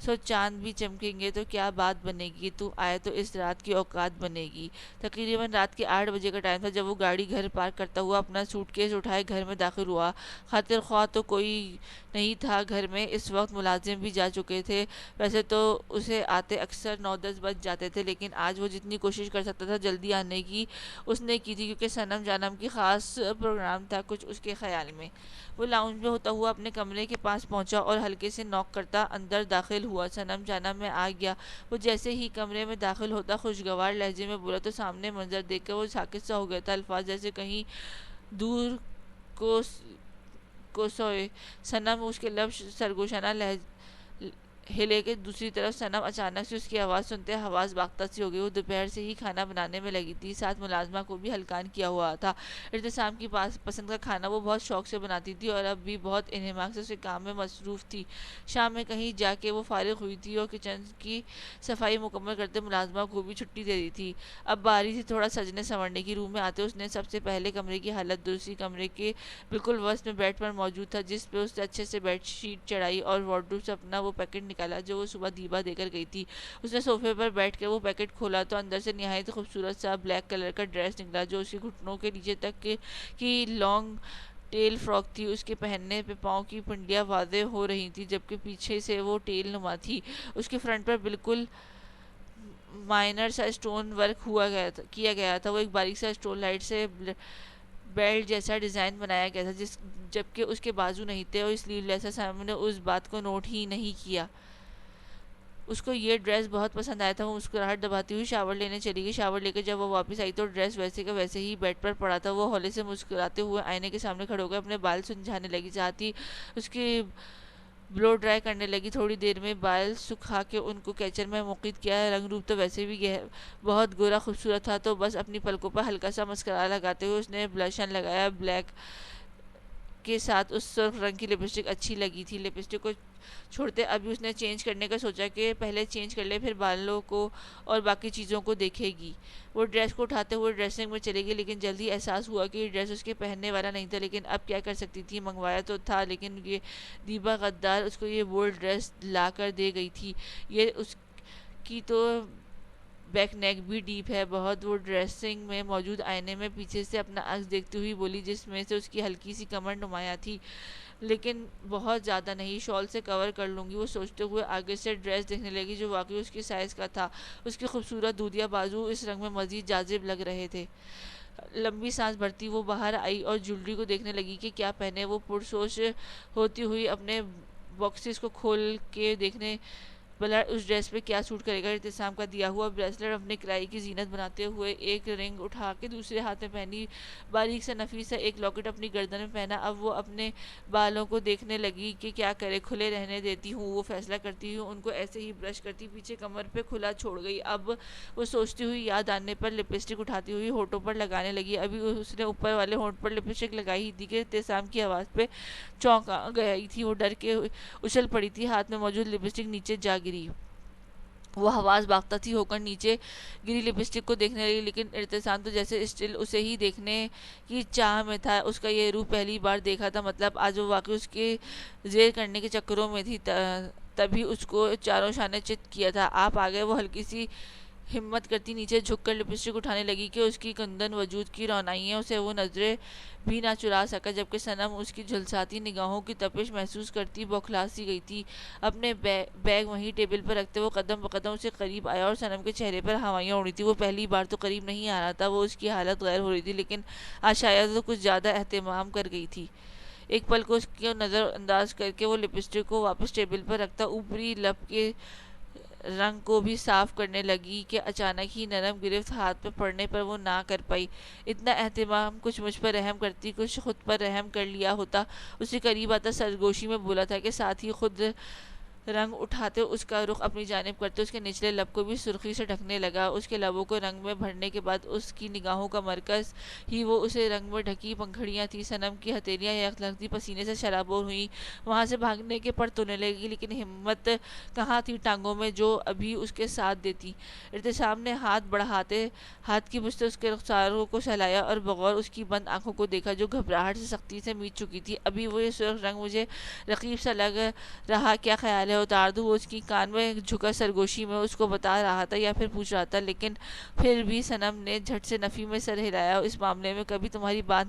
سو چاند بھی چمکیں گے تو کیا بات بنے گی، تو آئے تو اس رات کی اوقات بنے گی۔ تقریباً رات کے 8 بجے کا ٹائم تھا جب وہ گاڑی گھر پارک کرتا ہوا اپنا سوٹ کیس اٹھائے گھر میں داخل ہوا۔ خاطر خواہ تو کوئی نہیں تھا گھر میں، اس وقت ملازم بھی جا چکے تھے۔ ویسے تو اسے آتے اکثر 9-10 بج جاتے تھے، لیکن آج وہ جتنی کوشش کر سکتا تھا جلدی آنے کی اس نے کی تھی، کیونکہ صنم جانم کی خاص پروگرام تھا کچھ اس کے خیال میں۔ وہ لاؤنج میں ہوتا ہوا اپنے کمرے کے پاس پہنچا اور ہلکے سے نوک کرتا اندر داخل ہوا۔ صنم جانم میں آ گیا۔ وہ جیسے ہی کمرے میں داخل ہوتا خوشگوار لہجے میں بولا تو سامنے منظر دیکھ کر وہ ساکت سا ہو گیا تھا، الفاظ جیسے کہیں دور کو سوئے۔ صنم اس کے لب سرگوشانہ ہلے کہ دوسری طرف صنم اچانک سے اس کی آواز سنتے حواس باختہ سی ہو گئی۔ وہ دوپہر سے ہی کھانا بنانے میں لگی تھی، ساتھ ملازمہ کو بھی ہلکان کیا ہوا تھا۔ ارتسام کی پسند کا کھانا وہ بہت شوق سے بناتی تھی اور اب بھی بہت انہماک سے اس کام میں مصروف تھی۔ شام میں کہیں جا کے وہ فارغ ہوئی تھی اور کچن کی صفائی مکمل کرتے ملازمہ کو بھی چھٹی دے دی تھی۔ اب باری تھی تھوڑا سجنے سنورنے کی۔ روم میں آتے اس نے سب سے پہلے کمرے کی حالت درستی، کمرے کے بالکل وسط میں بیڈ پر موجود تھا جس پہ اس نے اچھے سے بیڈ شیٹ چڑھائی اور وارڈروب سے اپنا وہ پیکٹ نکالا جو وہ صبح دیبا دے کر گئی تھی۔ اس نے صوفے پر بیٹھ کر وہ پیکٹ کھولا تو اندر سے نہایت خوبصورت سا بلیک کلر کا ڈریس نکلا جو اس کے گھٹنوں کے نیچے تک کی لانگ ٹیل فراک تھی۔ اس کے پہننے پہ پاؤں کی پنڈلیاں واضح ہو رہی تھی جبکہ پیچھے سے وہ ٹیل نما تھی۔ اس کے فرنٹ پر بالکل مائنر سا اسٹون ورک کیا گیا تھا۔ وہ ایک باریک سا اسٹون لائٹ سے بیلٹ جیسا ڈیزائن بنایا گیا تھا جبکہ اس کے بازو نہیں تھے اور سلیو لیس تھا۔ سامنے اس بات کو نوٹ ہی نہیں کیا اس کو یہ ڈریس بہت پسند آیا تھا. وہ مسکراہٹ دباتی ہوئی شاور لینے چلی گئی. شاور لے کے جب وہ واپس آئی تو ڈریس ویسے کا ویسے ہی بیڈ پر پڑا تھا. وہ ہولے سے مسکراتے ہوئے آئینے کے سامنے کھڑے ہو گئے, اپنے بال سلجھانے لگی. ساتھ ہی اس کی بلو ڈرائی کرنے لگی. تھوڑی دیر میں بال سکھا کے ان کو کیچر میں موقع کیا. رنگ روپ تو ویسے بھی بہت گورا خوبصورت تھا, تو بس اپنی پلکوں پر ہلکا سا مسکرا لگاتے ہوئے اس نے بلشن لگایا. بلیک کے ساتھ اس سرخ رنگ کی لپسٹک اچھی لگی تھی. لپسٹک کو چھوڑتے ابھی اس نے چینج کرنے کا سوچا کہ پہلے چینج کر لے, پھر بالوں کو اور باقی چیزوں کو دیکھے گی. وہ ڈریس کو اٹھاتے ہوئے ڈریسنگ میں چلے گی, لیکن جلدی احساس ہوا کہ یہ ڈریس اس کے پہننے والا نہیں تھا. لیکن اب کیا کر سکتی تھی, منگوایا تو تھا, لیکن یہ دیبا غدار اس کو یہ بولڈ ڈریس لا کر دے گئی تھی. یہ اس کی تو بیک نیک بھی ڈیپ ہے بہت. وہ ڈریسنگ میں موجود آئینے میں پیچھے سے اپنا عکس دیکھتی ہوئی بولی, جس میں سے اس کی ہلکی سی کمر نمایاں تھی, لیکن بہت زیادہ نہیں. شال سے کور کر لوں گی, وہ سوچتے ہوئے آگے سے ڈریس دیکھنے لگی جو واقعی اس کی سائز کا تھا. اس کے خوبصورت دودھیا بازو اس رنگ میں مزید جاذب لگ رہے تھے. لمبی سانس بھرتی وہ باہر آئی اور جولری کو دیکھنے لگی کہ کیا پہنے. وہ پرسوچ ہوتی ہوئی اپنے باکسز کو کھول کے دیکھنے بلا اس ڈریس پہ کیا سوٹ کرے گا. ارتسام کا دیا ہوا بریسلٹ اپنے کرائی کی زینت بناتے ہوئے ایک رنگ اٹھا کے دوسرے ہاتھ میں پہنی. باریک سا نفیس سا ایک لاکٹ اپنی گردن میں پہنا. اب وہ اپنے بالوں کو دیکھنے لگی کہ کیا کرے. کھلے رہنے دیتی ہوں, وہ فیصلہ کرتی ہوں, ان کو ایسے ہی برش کرتی پیچھے کمر پہ کھلا چھوڑ گئی. اب وہ سوچتی ہوئی یاد آنے پر لپسٹک اٹھاتی ہوئی ہونٹوں پر لگانے لگی. ابھی اس نے اوپر والے ہونٹ پر لپسٹک لگائی ہی تھی کہ ارتسام کی آواز پہ چونکا گئی تھی. وہ ڈر کے اچھل پڑی تھی, ہاتھ میں موجود لپسٹک نیچے جا گری. وہ حواس باختہ تھی ہو کر نیچے گری لپسٹک کو دیکھنے لگی, لیکن ارتسام تو جیسے اسٹل اسے ہی دیکھنے کی چاہ میں تھا. اس کا یہ روپ پہلی بار دیکھا تھا, مطلب آج وہ واقعی اس کے زیر کرنے کے چکروں میں تھی. تبھی اس کو چاروں شانے چت کیا تھا. آپ آگئے. وہ ہلکی سی ہمت کرتی نیچے جھک کر لپسٹک اٹھانے لگی کہ اس کی کندن وجود کی رونائیاں اسے وہ نظریں بھی نہ چرا سکا, جبکہ صنم اس کی جھلساتی نگاہوں کی تپش محسوس کرتی بوکھلا سی گئی تھی. اپنے بیگ وہیں ٹیبل پر رکھتے وہ قدم بقدم اسے قریب آیا اور صنم کے چہرے پر ہوائیاں اڑی تھی. وہ پہلی بار تو قریب نہیں آ رہا تھا, وہ اس کی حالت غیر ہو رہی تھی, لیکن آج شاید وہ کچھ زیادہ اہتمام کر گئی تھی. ایک پل کو اس کو نظر انداز کر کے وہ لپسٹک کو واپس ٹیبل پر رکھتا اوپری لب کے رنگ کو بھی صاف کرنے لگی کہ اچانک ہی نرم گرفت ہاتھ پہ پڑنے پر وہ نہ کر پائی. اتنا اہتمام, کچھ مجھ پر رحم کرتی, کچھ خود پر رحم کر لیا ہوتا. اسے قریب آتا سرگوشی میں بولا تھا کہ ساتھ ہی خود رنگ اٹھاتے اس کا رخ اپنی جانب کرتے اس کے نچلے لب کو بھی سرخی سے ڈھکنے لگا. اس کے لبوں کو رنگ میں بھرنے کے بعد اس کی نگاہوں کا مرکز ہی وہ اسے رنگ میں ڈھکی پنکھڑیاں تھی. صنم کی ہتھیلیاں یک لگتی پسینے سے شرابور ہوئی. وہاں سے بھاگنے کے پر تونے لگی, لیکن ہمت کہاں تھی ٹانگوں میں جو ابھی اس کے ساتھ دیتی. ارتسام نے ہاتھ بڑھاتے ہاتھ کی مجھ سے اس کے رخساروں کو سہلایا اور بغور اس کی بند آنکھوں کو دیکھا جو گھبراہٹ سے سختی سے میچ چکی تھی. ابھی وہ یہ سرخ رنگ مجھے رقیب سا لگ رہا, کیا خیال ہے اتار دوں. وہ اس کی کان میں جھکا سرگوشی میں اس کو بتا رہا تھا یا پھر پوچھ رہا تھا, لیکن پھر بھی صنم نے جھٹ سے نفی میں سر ہلایا. اس معاملے میں کبھی تمہاری بات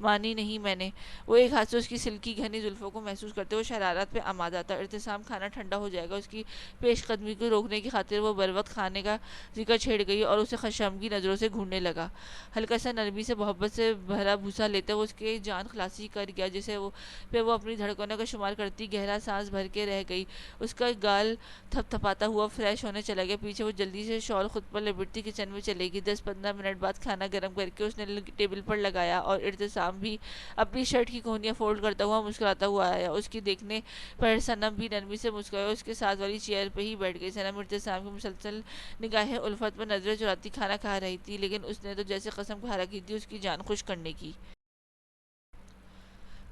مانی نہیں میں نے. وہ ایک ہاتھ سے اس کی سلکی گھنی زلفوں کو محسوس کرتے ہوئے شرارت پہ آمادہ تھا. ارتسام کھانا ٹھنڈا ہو جائے گا, اس کی پیش قدمی کو روکنے کی خاطر وہ بروقت کھانے کا ذکر چھیڑ گئی اور اسے خشمگین نظروں سے گھورنے لگا. ہلکا سا نرمی سے محبت سے بھرا بوسا لیتے وہ اس کے جان خلاصی کر گیا, جسے وہ اپنی دھڑکنوں کا شمار کرتی گہرا سانس بھر کے رہ گئی. اس کا گال تھپ تھپاتا ہوا فریش ہونے چلا گیا. پیچھے وہ جلدی سے شال خود پر لپٹتی کچن میں چلے گی. 10-15 منٹ بعد کھانا گرم کر کے اس نے ٹیبل پر لگایا اور ارتسام بھی اپنی شرٹ کی کونیاں فولڈ کرتا ہوا مسکراتا ہوا آیا. اس کی دیکھنے پر صنم بھی نرمی سے مسکرایا, اس کے ساتھ والی چیئر پہ ہی بیٹھ گئی. صنم ارتسام کی مسلسل نگاہیں الفت پر نظریں چراتی کھانا کھا رہی تھی, لیکن اس نے تو جیسے قسم کھا رکھی تھی اس کی جان خوش کرنے کی.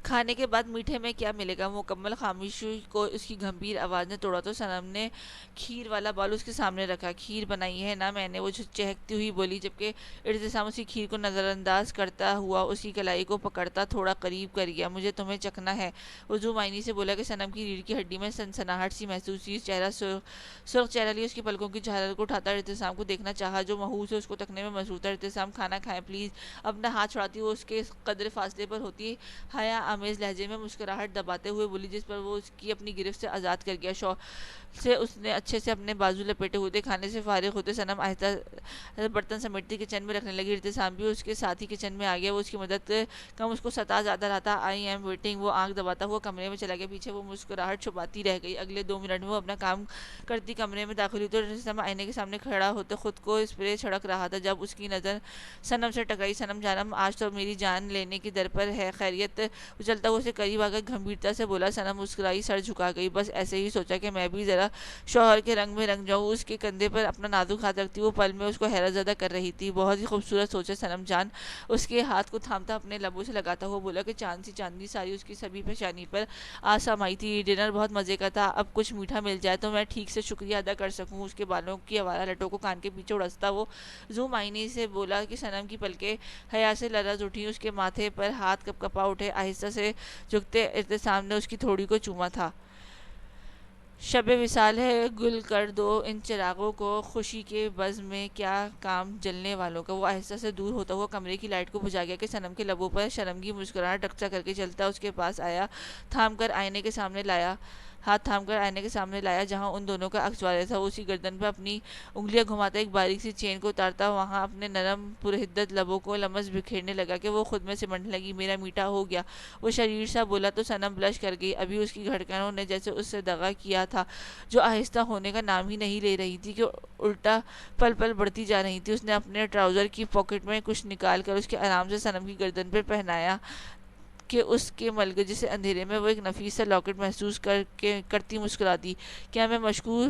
کھانے کے بعد میٹھے میں کیا ملے گا. مکمل خاموشی کو اس کی گھمبیر آواز نے توڑا تو صنم نے کھیر والا باؤل اس کے سامنے رکھا. کھیر بنائی ہے نا میں نے, وہ چہکتی ہوئی بولی, جبکہ ارتسام اسی کھیر کو نظر انداز کرتا ہوا اس کی کلائی کو پکڑتا تھوڑا قریب کر گیا. مجھے تمہیں چکھنا ہے, وہ ذو معنی سے بولا کہ صنم کی ریڑھ کی ہڈی میں سنسناہٹ سی محسوس ہوئی. چہرہ سرخ چہرہ لیے اس کی پلکوں کی جھالر کو اٹھاتا ارتسام کو دیکھنا چاہا جو محو سے اس کو تکنے میں مصروف تھا. ارتسام کھانا کھائیں پلیز. اپنا ہاتھ چھڑاتی وہ اس کے قدر فاصلے پر ہوتی حیا آمیز لہجے میں مسکراہٹ دباتے ہوئے بولی، جس پر وہ اس کی اپنی گرفت سے آزاد کر گیا۔ شوہر سے اس نے اچھے سے اپنے بازو لپیٹے ہوئے کھانے سے فارغ ہوتے صنم آہستہ برتن سمیٹتی کچن میں رکھنے لگی۔ ارتسام بھی اس کے ساتھ ہی کچن میں آ گیا۔ وہ اس کی مدد کم اس کو ستا زیادہ رہا تھا۔ I am waiting. وہ آنکھ دباتا ہوا کمرے میں چلا گیا۔ پیچھے وہ مسکراہٹ چھپاتی رہ گئی۔ اگلے 2 منٹ میں وہ اپنا کام کرتی کمرے میں داخل ہوئی تو ارتسام آئینے کے سامنے کھڑا ہوتے خود کو اسپرے چھڑک رہا تھا۔ جب اس کی نظر صنم سے ٹکرائی، صنم جانم آج تو میری جان لینے کی در پر ہے، خیریت؟ اچلتا ہوا اسے قریب آ کر گھمبیرتا سے بولا۔ صنم مسکرائی، سر جھکا گئی۔ بس ایسے ہی سوچا کہ میں بھی ذرا شوہر کے رنگ میں رنگ جاؤں۔ اس کے کندھے پر اپنا نازک ہاتھ رکھتی وہ پل میں اس کو حیرت زدہ کر رہی تھی۔ بہت ہی خوبصورت سوچ ہے صنم جان۔ اس کے ہاتھ کو تھامتا اپنے لبوں سے لگاتا ہوا بولا کہ چاند سی چاندنی ساری اس کی سبھی پیشانی پر آسمائی تھی۔ ڈنر بہت مزے کا تھا، اب کچھ میٹھا مل جائے تو میں ٹھیک سے شکریہ ادا کر سکوں۔ اس کے بالوں کی آوارہ لٹوں کو کان کے پیچھے اڑستا وہ زوم آئینے سے بولا کہ صنم کی پلکیں حیا سے لرز اٹھی، اس کے ماتھے پر ہاتھ کپ کپا اٹھے۔ آہستہ سے جھکتے ارتسام نے اس کی تھوڑی کو چوما تھا۔ شب وصال ہے، گل کر دو ان چراغوں کو، خوشی کے بزم میں کیا کام جلنے والوں کا۔ وہ آہستہ سے دور ہوتا ہوا کمرے کی لائٹ کو بجھا گیا کہ صنم کے لبوں پر شرمگی مسکراہٹ رقصہ کر کے چلتا اس کے پاس آیا، ہاتھ تھام کر آئینے کے سامنے لایا جہاں ان دونوں کا عکس واضح تھا۔ وہ اسی گردن پہ اپنی انگلیاں گھماتا ایک باریک سی چین کو اتارتا وہاں اپنے نرم پرحدت لبوں کو لمس بکھیرنے لگا کہ وہ خود میں سمٹنے لگی۔ میرا میٹھا ہو گیا، وہ شریر سا بولا تو صنم بلش کر گئی۔ ابھی اس کی دھڑکنوں نے جیسے اس سے دغا کیا تھا، جو آہستہ ہونے کا نام ہی نہیں لے رہی تھی کہ الٹا پل پل بڑھتی جا رہی تھی۔ اس نے اپنے ٹراؤزر کی پاکٹ میں کچھ نکال کر اس کے آرام سے صنم کی گردن پہ پہنایا کہ اس کے ملگجے سے اندھیرے میں وہ ایک نفیس سا لاکٹ محسوس کرتی مسکرا دی۔ کیا میں مشکور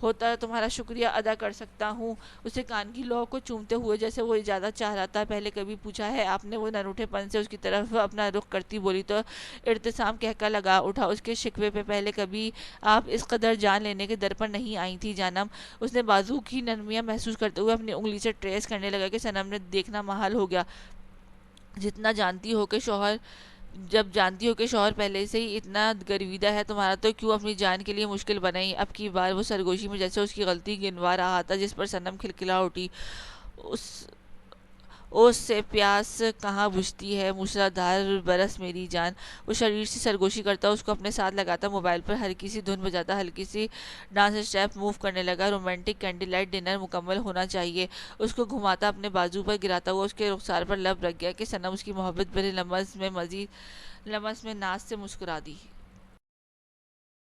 ہوتا تمہارا شکریہ ادا کر سکتا ہوں؟ اسے کان کی لو کو چومتے ہوئے جیسے وہ اجازت چاہ رہا تھا۔ پہلے کبھی پوچھا ہے آپ نے؟ وہ نروٹھے پن سے اس کی طرف اپنا رخ کرتی بولی تو ارتسام کہکا لگا اٹھا۔ اس کے شکوے پہ پہلے کبھی آپ اس قدر جان لینے کے در پر نہیں آئی تھی جانم؟ اس نے بازو کی نرمیاں محسوس کرتے ہوئے اپنی انگلی سے ٹریس کرنے لگا کہ صنم نے دیکھنا محال ہو گیا۔ جب جانتی ہو کہ شوہر پہلے سے ہی اتنا گرویدہ ہے تمہارا تو کیوں اپنی جان کے لیے مشکل بنائی؟ اب کی بار وہ سرگوشی میں جیسے اس کی غلطی گنوا رہا تھا، جس پر صنم کھلکھلا اٹھی۔ اوس سے پیاس کہاں بجھتی ہے موسلا دھار برس میری جان۔ وہ شریر سے سرگوشی کرتا اس کو اپنے ساتھ لگاتا، موبائل پر ہلکی سی دھن بجاتا، ہلکی سی ڈانس اسٹیپ موو کرنے لگا۔ رومانٹک کینڈل لائٹ ڈنر مکمل ہونا چاہیے، اس کو گھماتا اپنے بازو پر گراتا ہوا اس کے رخسار پر لب رکھ گیا کہ صنم اس کی محبت بھرے لمس میں ناز سے مسکرا دی۔